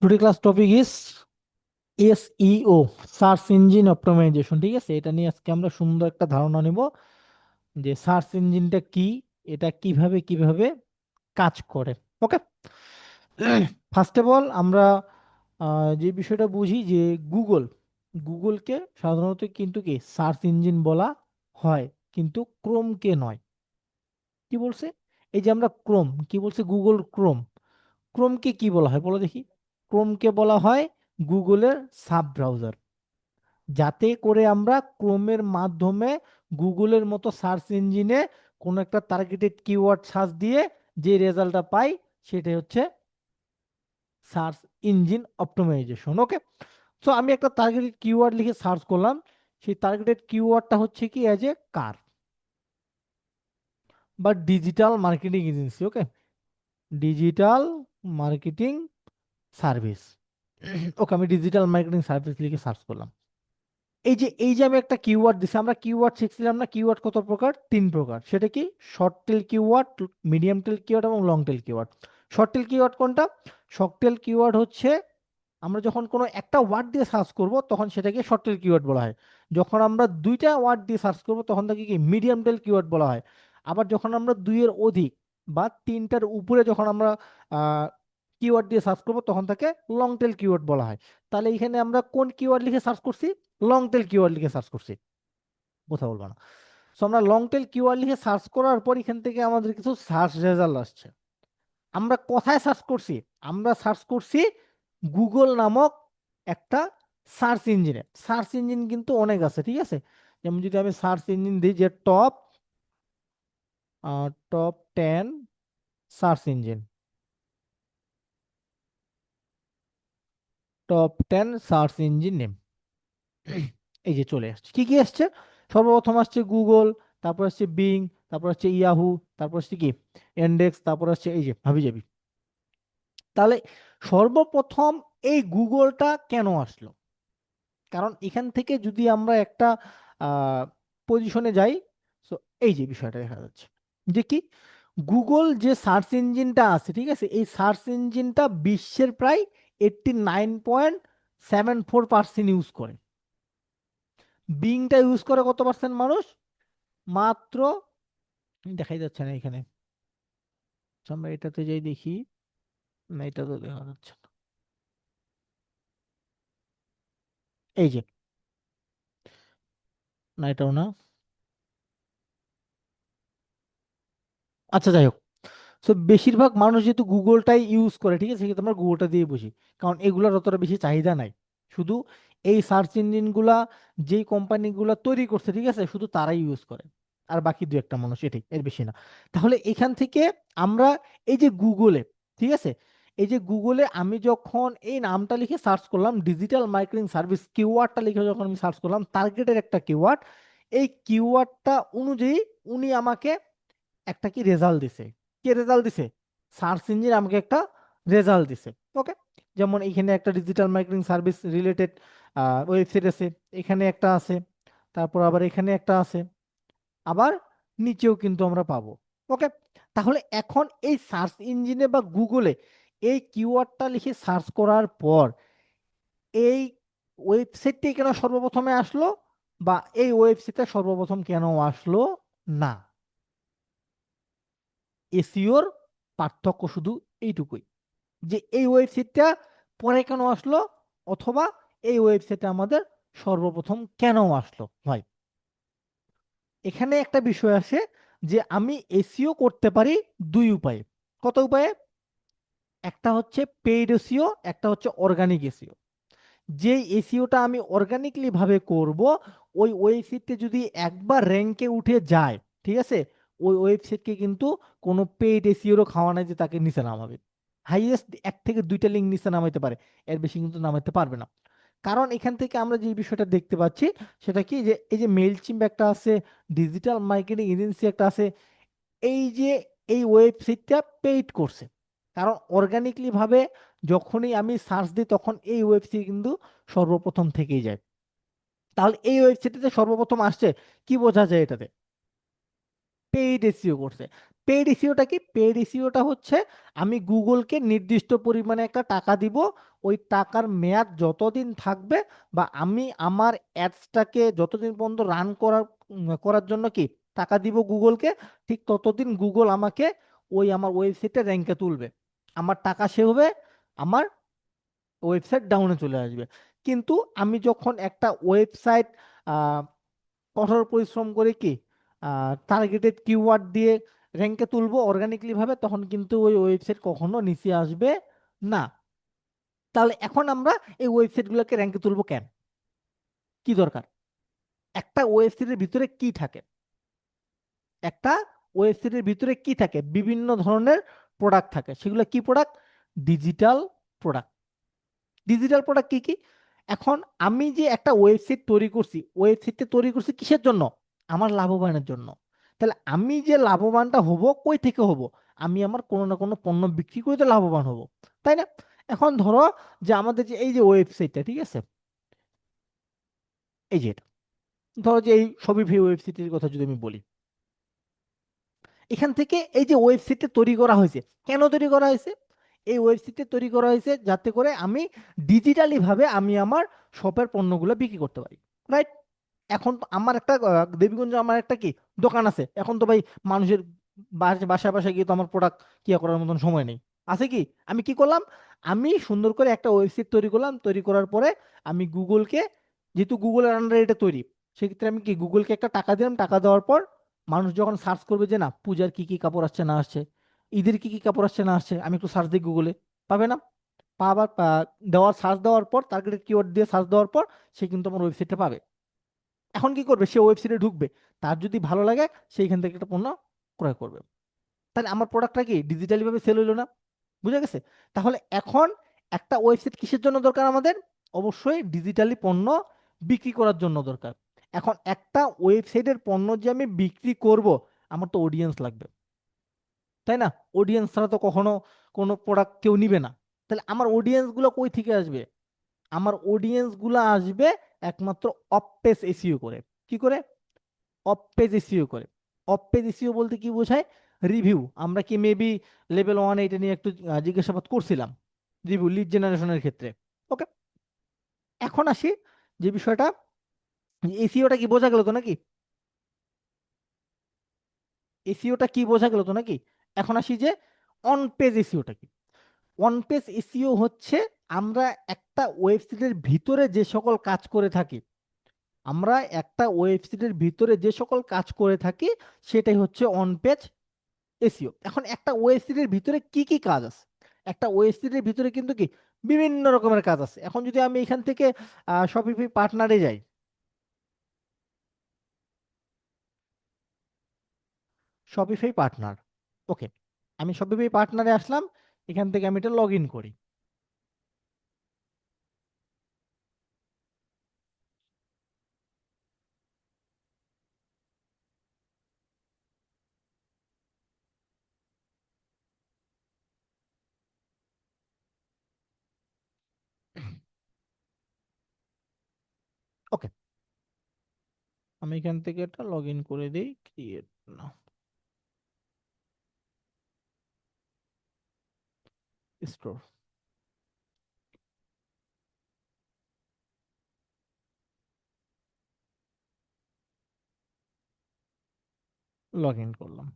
Today class topic is SEO, search engine optimisation. ঠিক আছে, এটা নিয়ে আজকে আমরা সুন্দর একটা ধারণা নিব যে সার্চ ইঞ্জিনটা কি, এটা কিভাবে কিভাবে কাজ করে। ওকে, ফার্স্ট অফ অল আমরা যে বিষয়টা বুঝি যে গুগল গুগলকে সাধারণত কিন্তু কি সার্চ ইঞ্জিন বলা হয়, কিন্তু ক্রোমকে নয়। কি বলছে? এই যে আমরা ক্রোম, কি বলছে? Google Chrome. ক্রোমকে কি বলা হয় বলো দেখি? ক্রোমকে বলা হয় গুগলের সাব ব্রাউজার, যাতে করে আমরা ক্রোমের মাধ্যমে গুগলের মতো সার্চ ইঞ্জিনে কোনো একটা টার্গেটেড কিওয়ার্ড সার্চ দিয়ে যে রেজাল্টটা পাই, সেটাই হচ্ছে সার্চ ইঞ্জিন অপটিমাইজেশন। ওকে, সো আমি একটা টার্গেটেড কিওয়ার্ড লিখে সার্চ করলাম, সেই টার্গেটেড কিওয়ার্ডটা হচ্ছে কি অ্যাজ এ কার বা ডিজিটাল মার্কেটিং এজেন্সি। ওকে, ডিজিটাল মার্কেটিং সার্ভিস। ওকে, আমি ডিজিটাল মার্কেটিং সার্ভিস লিখে সার্চ করলাম। এই যে আমি একটা কিওয়ার্ড দিছি, আমরা কিওয়ার্ড শিখছিলাম না? কিওয়ার্ড কত প্রকার? তিন প্রকার। সেটা কি? Short tail keyword, medium tail keyword এবং long tail keyword. Short tail keyword কোনটা? শর্ট টেল কিওয়ার্ড হচ্ছে আমরা যখন কোনো একটা ওয়ার্ড দিয়ে সার্চ করব তখন সেটাকে শর্ট টেল কিওয়ার্ড বলা হয়। যখন আমরা দুইটা ওয়ার্ড দিয়ে সার্চ করব তখন তাকে কি মিডিয়াম টেল কিওয়ার্ড বলা হয়। আবার যখন আমরা দুইয়ের অধিক বা তিনটার উপরে যখন আমরা কিওয়ার্ড দিয়ে সার্চ করব তখন তাকে লং টেল কিওয়ার্ড বলা হয়। তাহলে এখানে আমরা কোন কিওয়ার্ড লিখে সার্চ করছি? লং টেল কিওয়ার্ড লিখে সার্চ করছি। কথা বলবো না। সো আমরা লং টেল কিওয়ার্ড লিখে সার্চ করার পর এখান থেকে আমাদের কিছু সার্চ রেজাল্ট আসছে। আমরা কোথায় সার্চ করছি? আমরা সার্চ করছি গুগল নামক একটা সার্চ ইঞ্জিনে। সার্চ ইঞ্জিন কিন্তু অনেক আছে, ঠিক আছে? যেমন যদি আমি সার্চ ইঞ্জিন দিই যে top 10 search engine, top 10 search engine name, এই যে চলে আসছে। কি কি আসছে? সর্বপ্রথম আসছে গুগল, তারপর আসছে বিং, তারপর আসছে ইয়াহু, তারপর আসছে কি ইন্ডেক্স, তারপর আসছে এই যে হাবি জাবি। তাহলে সর্বপ্রথম এই গুগলটা কেন আসলো? কারণ এখান থেকে যদি আমরা একটা পজিশনে যাই, সো এই যে বিষয়টা দেখা যাচ্ছে যে কি গুগল যে সার্চ ইঞ্জিনটা আছে, ঠিক আছে, এই সার্চ ইঞ্জিনটা বিশ্বের প্রায় 89.74% ইউজ করে। বিংটা ইউজ করে কত পার্সেন্ট মানুষ? মাত্র, দেখাই যাচ্ছে না এখানে, আচ্ছা, আমরা এটাতে যাই দেখি। না, এটা তো দেখা যাচ্ছে না। এই যে, না এটাও না। আচ্ছা, যাই হোক। সো বেশিরভাগ মানুষ যেহেতু গুগলটাই ইউজ করে, ঠিক আছে, সেক্ষেত্রে আমরা গুগলটা দিয়ে বুঝি, কারণ এগুলোর অতটা বেশি চাহিদা নাই। শুধু এই সার্চ ইঞ্জিনগুলা যেই কোম্পানিগুলো তৈরি করছে, ঠিক আছে, শুধু তারাই ইউজ করে, আর বাকি দু একটা মানুষ, এটাই, এর বেশি না। তাহলে এখান থেকে আমরা এই যে গুগলে, ঠিক আছে, এই যে গুগলে আমি যখন এই নামটা লিখে সার্চ করলাম, ডিজিটাল মার্কেটিং সার্ভিস কিওয়ার্ডটা লিখে যখন আমি সার্চ করলাম, টার্গেটের একটা কিওয়ার্ড, এই কিওয়ার্ডটা অনুযায়ী উনি আমাকে একটা কি রেজাল্ট দিছে। কি রেজাল্ট দিছে? সার্চ ইঞ্জিন আমাকে একটা রেজাল্ট দিছে। ওকে, যেমন এখানে একটা digital marketing service related website আছে, এখানে একটা আছে, তারপর আবার এখানে একটা আছে, আবার নিচেও কিন্তু আমরা পাবো। ওকে, তাহলে এখন এই সার্চ ইঞ্জিনে বা গুগলে এই কিওয়ার্ডটা লিখে সার্চ করার পর এই ওয়েবসাইটটি কেন সর্বপ্রথমে আসলো, বা এই ওয়েবসাইটটা সর্বপ্রথম কেন আসলো না, এসইওর পার্থক্য শুধু এইটুকুই, যে এই ওয়েবসাইটটা পরে কেন আসলো, অথবা এই ওয়েবসাইটটা আমাদের সর্বপ্রথম কেন আসলো। হয় এখানে একটা বিষয় আসে যে আমি এসইও করতে পারি দুই উপায়ে। কত উপায়ে? একটা হচ্ছে পেইড এসইও, একটা হচ্ছে অর্গানিক এসইও। যে এসইওটা আমি অর্গানিকলি ভাবে করব, ওই ওয়েবসাইটে যদি একবার র্যাঙ্কে উঠে যায়, ঠিক আছে, ওই ওয়েবসাইটকে কিন্তু কোনো পেইড এসইওরও খাওয়া নাই যে তাকে নিচে নামাবে। হাইয়েস্ট এক থেকে দুইটা লিঙ্ক নিচে নামাইতে পারে, এর বেশি কিন্তু নামাইতে পারবে না। কারণ এখান থেকে আমরা যে বিষয়টা দেখতে পাচ্ছি সেটা কি, যে এই যে মেইলচিম্প একটা আছে, ডিজিটাল মার্কেটিং এজেন্সি একটা আছে, এই যে এই ওয়েবসাইটটা পেইড করছে। কারণ অর্গানিকলি ভাবে যখনই আমি সার্চ দিই তখন এই ওয়েবসাইট কিন্তু সর্বপ্রথম থেকেই যায়। তাহলে এই ওয়েবসাইটে সর্বপ্রথম আসছে, কি বোঝা যায় এটাতে? পেইড এসইও করছে। পেইড এসইওটা কি? পেইড এসইওটা হচ্ছে আমি গুগলকে নির্দিষ্ট পরিমাণে একটা টাকা দিব, ওই টাকার মেয়াদ যতদিন থাকবে, বা আমি আমার অ্যাডসটাকে যতদিন পর্যন্ত রান করার জন্য কি টাকা দিব গুগলকে, ঠিক ততদিন গুগল আমাকে ওই আমার ওয়েবসাইটে র্যাঙ্কে তুলবে, আমার টাকা সে হবে, আমার ওয়েবসাইট ডাউনে চলে আসবে। কিন্তু আমি যখন একটা ওয়েবসাইট কঠোর পরিশ্রম করে কি টার্গেটেড কিওয়ার্ড দিয়ে র্যাঙ্কে তুলবো অর্গানিকলি ভাবে, তখন কিন্তু ওই ওয়েবসাইট কখনো নিচে আসবে না। তাহলে এখন আমরা এই ওয়েবসাইটগুলোকে র্যাঙ্কে তুলবো কেন? কি দরকার? একটা ওয়েবসাইটের ভিতরে কি থাকে? একটা ওয়েবসাইটের ভিতরে কি থাকে? বিভিন্ন ধরনের প্রোডাক্ট থাকে। সেগুলো কি product? Digital product. Digital product কি কি? এখন আমি যে একটা ওয়েবসাইট তৈরি করছি, ওয়েবসাইটটা তৈরি করছি কিসের জন্য? আমার লাভবানের জন্য। তাহলে আমি যে লাভবানটা হব কই থেকে হব? আমি আমার কোনো না কোনো পণ্য বিক্রি করে তো লাভবান হব, তাই না? এখন ধরো যে আমাদের যে এই যে ওয়েবসাইটটা, ঠিক আছে, এই যে এটা, ধরো যে এই শপিফাই ওয়েবসাইটের কথা যদি আমি বলি, এখান থেকে এই যে ওয়েবসাইটটা তৈরি করা হয়েছে, কেন তৈরি করা হয়েছে? এই ওয়েবসাইটটা তৈরি করা হয়েছে যাতে করে আমি ডিজিটালি ভাবে আমি আমার শপের পণ্যগুলো বিক্রি করতে পারি, রাইট? এখন তো আমার একটা দেবীগঞ্জে আমার একটা কি দোকান আছে, এখন তো ভাই মানুষের বাসায় বাসায় গিয়ে তো আমার প্রোডাক্ট কিয়া করার মতন সময় নেই, আছে কি? আমি কি করলাম? আমি সুন্দর করে একটা ওয়েবসাইট তৈরি করলাম, তৈরি করার পরে আমি গুগলকে, যেহেতু গুগলের আন্ডারে এটা তৈরি, সেক্ষেত্রে আমি কি গুগলকে একটা টাকা দিলাম, টাকা দেওয়ার পর মানুষ যখন সার্চ করবে যে না পূজার কি কি কাপড় আসছে না আসছে, ঈদের কি কি কাপড় আসছে না আসছে, আমি একটু সার্চ দিই গুগলে, পাবে না? পাবার দেওয়ার সার্চ দেওয়ার পর টার্গেটেড কিওয়ার্ড দিয়ে সার্চ দেওয়ার পর সে কিন্তু আমার ওয়েবসাইটটা পাবে। এখন কি করবে? সে ওয়েবসাইটে ঢুকবে, তার যদি ভালো লাগে সেইখান থেকে একটা পণ্য ক্রয় করবে। তাহলে আমার প্রোডাক্টটা কি ডিজিটালি ভাবে সেল হইলো না? বুঝা গেছে? তাহলে এখন একটা ওয়েবসাইট কিসের জন্য দরকার আমাদের? অবশ্যই ডিজিটালি পণ্য বিক্রি করার জন্য দরকার। এখন একটা ওয়েবসাইটের পণ্য যে আমি বিক্রি করব, আমার তো অডিয়েন্স লাগবে, তাই না? অডিয়েন্স ছাড়া তো কখনো কোনো প্রোডাক্ট কেউ নিবে না। তাহলে আমার অডিয়েন্স গুলো কই থেকে আসবে? আমার অডিয়েন্স গুলো আসবে একমাত্র অফ পেজ এসইও করে। কি করে? অফ পেজ এসইও করে। অফ পেজ এসইও বলতে কি বোঝায়? রিভিউ। আমরা কি মেবি লেভেল 1 এটা নিয়ে একটু জিজ্ঞাসাবাদ করছিলাম, রিভিউ লিড জেনারেশনের ক্ষেত্রে। ওকে, এখন আসি যে বিষয়টা, এসইওটা কি বোঝা গেল তো নাকি? এসইওটা কি বোঝা গেল তো নাকি? এখন আসি যে অন পেজ এসইওটা কি? অন পেজ এসইও হচ্ছে আমরা একটা ওয়েবসাইটের ভিতরে যে সকল কাজ করে থাকি, আমরা একটা ওয়েবসাইটের ভিতরে যে সকল কাজ করে থাকি সেটাই হচ্ছে অন পেজ এসইও। এখন একটা ওয়েবসাইটের ভিতরে কি কি কাজ আছে? একটা ওয়েবসাইটের ভিতরে কিন্তু কি বিভিন্ন রকমের কাজ আছে। এখন যদি আমি এখান থেকে শপিফাই পার্টনারে যাই, শপিফাই পার্টনার, ওকে, আমি শপিফাই পার্টনারে আসলাম, এখান থেকে আমি এটা লগ ইন করি। ওকে, আমি এখান থেকে এটা লগ ইন করে দিই, ক্রিয়েট না, স্টোর, লগ ইন করলাম।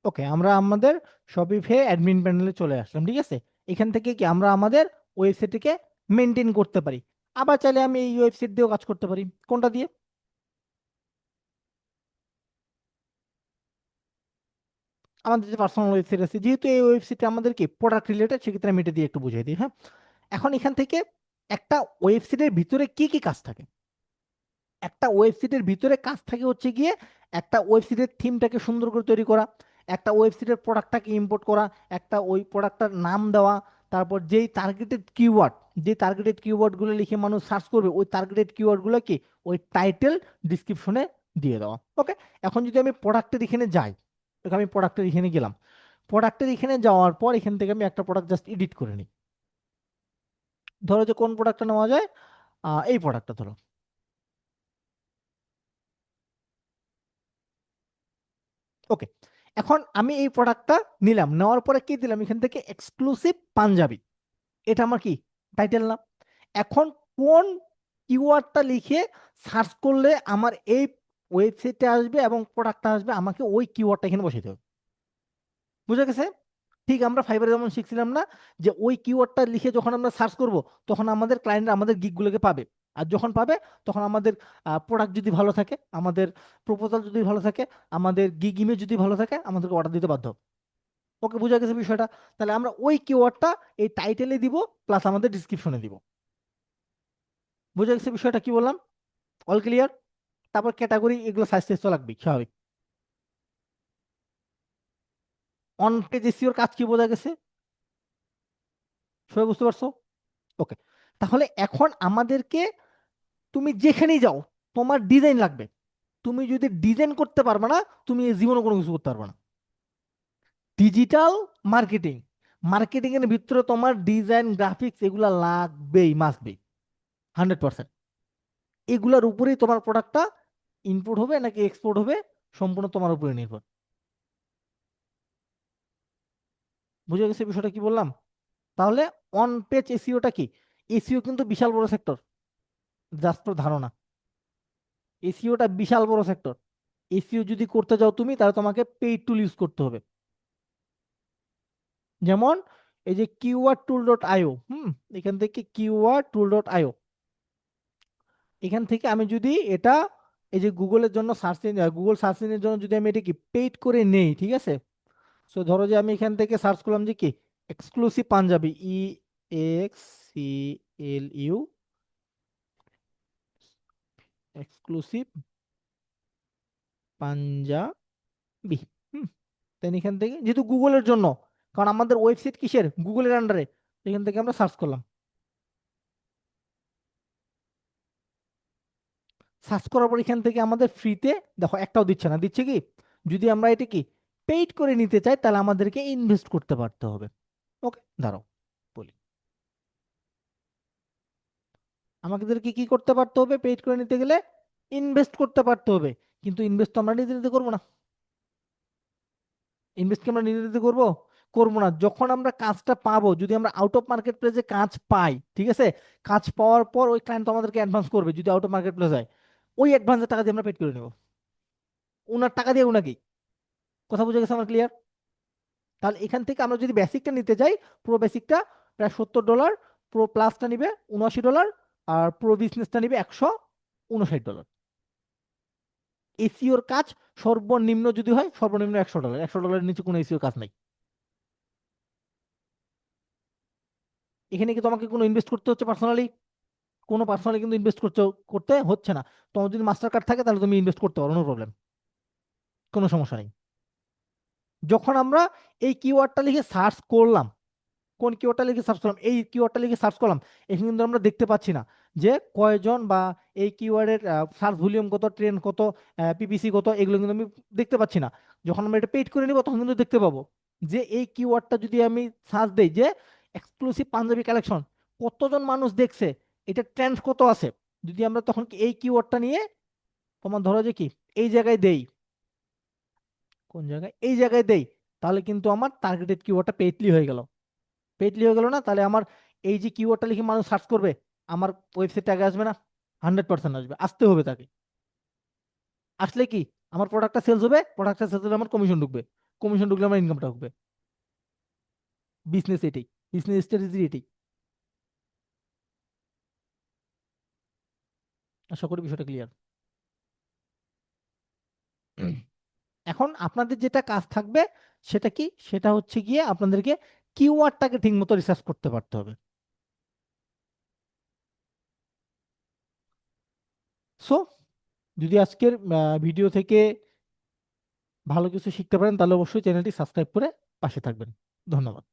ওকে, আমরা আমাদের শপিফাই অ্যাডমিন প্যানেলে চলে আসলাম, ঠিক আছে? এখান থেকে কি আমরা আমাদের ওয়েবসাইটটিকে মেনটেন করতে পারি। আবার চাইলে আমি এই ওয়েবসাইট দিয়েও কাজ করতে পারি। কোনটা দিয়ে? আমাদের যে পার্সোনাল ওয়েবসাইট আছে, যেহেতু এই ওয়েবসাইটে আমাদের কি প্রোডাক্ট রিলেটেড, সেক্ষেত্রে আমি এটা দিয়ে একটু বুঝিয়ে দিই, হ্যাঁ। এখন এখান থেকে একটা ওয়েবসাইটের ভিতরে কি কি কাজ থাকে? একটা ওয়েবসাইটের ভিতরে কাজ থাকে হচ্ছে গিয়ে একটা ওয়েবসাইটের থিমটাকে সুন্দর করে তৈরি করা, একটা ওয়েবসাইটের প্রোডাক্টটাকে ইম্পোর্ট করা, একটা ওই প্রোডাক্টটার নাম দেওয়া, তারপর যেই টার্গেটেড কিওয়ার্ডগুলো লিখে মানুষ সার্চ করবে, ওই টার্গেটেড কিওয়ার্ডগুলো কি ওই টাইটেল ডিসক্রিপশনে দিয়ে দেওয়া। ওকে, এখন যদি আমি প্রোডাক্টের এখানে যাই, আমি প্রোডাক্টের এখানে গেলাম, প্রোডাক্টের এখানে যাওয়ার পর এখান থেকে আমি একটা প্রোডাক্ট জাস্ট এডিট করে নিই। ধরো যে কোন প্রোডাক্টটা নেওয়া যায়, এই প্রোডাক্টটা ধরো। ওকে, এখন আমি এই প্রোডাক্টটা নিলাম, নেওয়ার পরে কি দিলাম এখান থেকে, এক্সক্লুসিভ পাঞ্জাবি। এটা আমার কি, টাইটেল না? এখন কোন কিওয়ার্ডটা লিখে সার্চ করলে আমার এই ওয়েবসাইটে আসবে এবং প্রোডাক্টটা আসবে, আমাকে ওই কিওয়ার্ডটা এখানে বসাইতে হবে। বুঝা গেছে? ঠিক আমরা ফাইবারে যেমন শিখছিলাম না, যে ওই কিওয়ার্ডটা লিখে যখন আমরা সার্চ করব, তখন আমাদের ক্লায়েন্ট আমাদের গিগগুলোকে পাবে। আর যখন পাবে, তখন আমাদের প্রোডাক্ট যদি ভালো থাকে, আমাদের প্রপোজাল যদি ভালো থাকে, আমাদের গিগ ইমেজ যদি ভালো থাকে, আমাদেরকে অর্ডার দিতে বাধ্য হবে। ওকে, বুঝা গেছে বিষয়টা? তাহলে আমরা ওই কিওয়ার্ডটা এই টাইটেলে দিব, প্লাস আমাদের ডিসক্রিপশনে দিব। বুঝা গেছে বিষয়টা কি বললাম? All clear? তারপর ক্যাটাগরি, এগুলো সাইজ টেস্ট লাগবে স্বাভাবিক। অন পেজ এসইওর কাজ কি, বোঝা গেছে? সবাই বুঝতে পারছো? ওকে, তাহলে এখন আমাদেরকে, তুমি যেখানেই যাও, তোমার ডিজাইন লাগবে। তুমি যদি ডিজাইন করতে পারবে না, তুমি এই জীবনে কোনো কিছু করতে পারবে না। ডিজিটাল মার্কেটিং, মার্কেটিং এর ভিতরে তোমার ডিজাইন গ্রাফিক্স এগুলা লাগবেই, মাস্ট বি, 100%। এগুলার উপরেই তোমার প্রোডাক্টটা ইনপুট হবে নাকি এক্সপোর্ট হবে, সম্পূর্ণ তোমার উপরে নির্ভর। বুঝে গেছে বিষয়টা কি বললাম? তাহলে অন পেজ এসইওটা কি? এসইও কিন্তু বিশাল বড় সেক্টর, জাস্ট ধারণা। এসইওটা বিশাল বড় সেক্টর। এসইও যদি করতে যাও তুমি, তাহলে তোমাকে পেইড টুল ইউজ করতে হবে। যেমন এই যে কিওয়ার্ড টুল ডট আইও, এখান থেকে কিওয়ার্ড টুল ডট আইও, এখান থেকে আমি যদি এটা, এই যে গুগলের জন্য সার্চ ইঞ্জিন, গুগল সার্চ ইঞ্জিনের জন্য যদি আমি এটা কি পেইড করে নেই, ঠিক আছে? সো ধরো যে আমি এখান থেকে সার্চ করলাম যে কি, exclusive Punjabi, EXCLU, exclusive Punjabi. Hmm then এখান থেকে, যেহেতু গুগলের জন্য, কারণ আমাদের ওয়েবসাইট কিসের, গুগলের আন্ডারে, এখান থেকে আমরা সার্চ করলাম। সার্চ করার পর এখান থেকে আমাদের ফ্রিতে, দেখো একটাও দিচ্ছে না, দিচ্ছে কি, যদি আমরা এটা কি পেইড করে নিতে চাই, তাহলে আমাদেরকে ইনভেস্ট করতে পারতে হবে। ওকে, দাঁড়াও বলি, আমাদেরকে কি করতে পারতে হবে পেইড করে নিতে গেলে, ইনভেস্ট করতে পারতে হবে। কিন্তু ইনভেস্ট তো আমরা নিজে নিজে করবো না। ইনভেস্ট কি আমরা নিজে নিজে করবো? করবো না। যখন আমরা কাজটা পাবো, যদি আমরা আউট অফ মার্কেট প্লেসে কাজ পাই, ঠিক আছে, কাজ পাওয়ার পর ওই ক্লায়েন্ট আমাদেরকে অ্যাডভান্স করবে, যদি আউট অফ মার্কেট প্লেস হয়, ওই অ্যাডভান্সের টাকা দিয়ে আমরা পেড করে নেবো, ওনার টাকা দিয়ে ওনাকে। কথা বুঝে গেছে আমার, ক্লিয়ার? তাহলে এখান থেকে আমরা যদি বেসিকটা নিতে যাই, প্রো বেসিকটা প্রায় $70, প্রো প্লাসটা নিবে $79, আর প্রো বিজনেসটা নিবে $159। এসিওর কাজ সর্বনিম্ন যদি হয়, সর্বনিম্ন $100, $100 নিচে কোনো এসিওর কাজ নাই। এখানে কি তোমাকে কোনো ইনভেস্ট করতে হচ্ছে পার্সোনালি? কোনো পার্সোনালি কিন্তু ইনভেস্ট করতে হচ্ছে না। তোমার যদি মাস্টার কার্ড থাকে, তাহলে তুমি ইনভেস্ট করতে পারো, নো প্রবলেম, কোনো সমস্যা নেই। যখন আমরা এই কিওয়ার্ডটা লিখে সার্চ করলাম, কোন কিওয়ার্ডটা লিখে সার্চ করলাম, এই কিওয়ার্ডটা লিখে সার্চ করলাম, এখানে কিন্তু আমরা দেখতে পাচ্ছি না যে কয়জন, বা এই কিওয়ার্ডের সার্চ ভলিউম কত, ট্রেন্ড কত, পিপিসি কত, এগুলো কিন্তু আমি দেখতে পাচ্ছি না। যখন আমরা এটা পেইড করে নিব, তখন কিন্তু দেখতে পাবো যে এই কিওয়ার্ডটা যদি আমি সার্চ দেই যে এক্সক্লুসিভ পাঞ্জাবি কালেকশন, কতজন মানুষ দেখছে, এটা ট্রেন্ড কত আছে। যদি আমরা তখন কি এই কিওয়ার্ডটা নিয়ে, তোমার ধরো যে কি, এই জায়গায় দেই, কোন জায়গায়, এই জায়গায় দেই, তাহলে কিন্তু আমার টার্গেটেড কিওয়ার্ডটা পেইডলি হয়ে গেল। পেইডলি হয়ে গেল না? তাহলে আমার এই যে কিওয়ার্ডটা লিখে মানুষ সার্চ করবে, আমার ওয়েবসাইটে আগে আসবে না? 100% আসবে, আসতে হবে তাকে। আসলে কি, আমার প্রোডাক্টটা সেলস হবে, প্রোডাক্টটা সেলস হলে আমার কমিশন ঢুকবে, কমিশন ঢুকলে আমার ইনকামটা ঢুকবে। বিজনেস এটাই, বিজনেস স্ট্র্যাটেজি এটাই। আশা করি বিষয়টা ক্লিয়ার। এখন আপনাদের যেটা কাজ থাকবে, সেটা কি, সেটা হচ্ছে গিয়ে আপনাদেরকে কিওয়ার্ডটাকে ঠিক মতো রিসার্চ করতে পারতে হবে। সো যদি আজকের ভিডিও থেকে ভালো কিছু শিখতে পারেন, তাহলে অবশ্যই চ্যানেলটি সাবস্ক্রাইব করে পাশে থাকবেন। ধন্যবাদ।